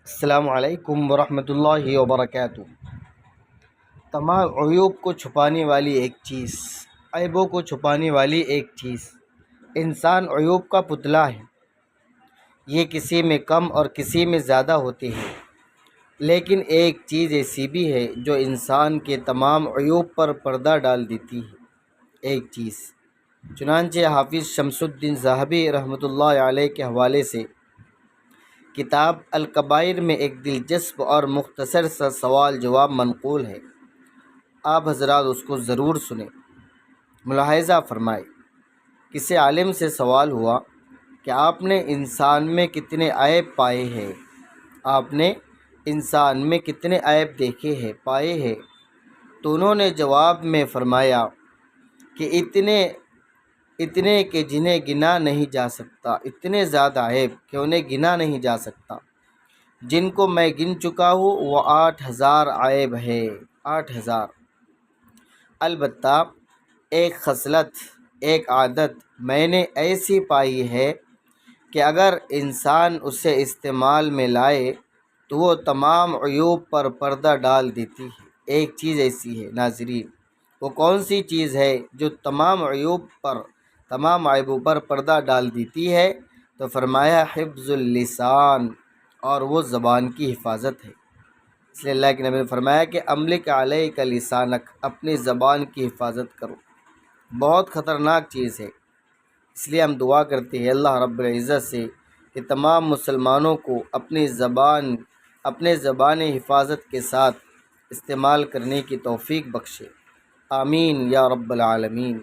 السلام علیکم ورحمۃ اللہ وبرکاتہ۔ تمام عیوب کو چھپانے والی ایک چیز، عیبوں کو چھپانے والی ایک چیز، انسان عیوب کا پتلا ہے۔ یہ کسی میں کم اور کسی میں زیادہ ہوتے ہیں، لیکن ایک چیز ایسی بھی ہے جو انسان کے تمام عیوب پر پردہ ڈال دیتی ہے۔ ایک چیز، چنانچہ حافظ شمس الدین ذہبی رحمۃ اللہ علیہ کے حوالے سے کتاب الکبائر میں ایک دلچسپ اور مختصر سا سوال جواب منقول ہے۔ آپ حضرات اس کو ضرور سنیں۔ ملاحظہ فرمائے، کسی عالم سے سوال ہوا کہ آپ نے انسان میں کتنے عیب پائے ہیں؟ آپ نے انسان میں کتنے عیب دیکھے ہیں، پائے ہیں؟ تو انہوں نے جواب میں فرمایا کہ اتنے کہ جنہیں گنا نہیں جا سکتا، اتنے زیادہ عیب کہ انہیں گنا نہیں جا سکتا۔ جن کو میں گن چکا ہوں وہ 8000 عیب ہے، 8000۔ البتہ ایک خصلت، ایک عادت میں نے ایسی پائی ہے کہ اگر انسان اسے استعمال میں لائے تو وہ تمام عیوب پر پردہ ڈال دیتی ہے۔ ایک چیز ایسی ہے ناظرین، وہ کون سی چیز ہے جو تمام عیبوں پر پردہ ڈال دیتی ہے؟ تو فرمایا حفظ اللسان، اور وہ زبان کی حفاظت ہے۔ اس لیے اللہ کے نبی نے فرمایا کہ املک علیک لسانک، اپنی زبان کی حفاظت کرو، بہت خطرناک چیز ہے۔ اس لیے ہم دعا کرتے ہیں اللہ رب العزت سے کہ تمام مسلمانوں کو اپنے زبان حفاظت کے ساتھ استعمال کرنے کی توفیق بخشے، آمین یا رب العالمین۔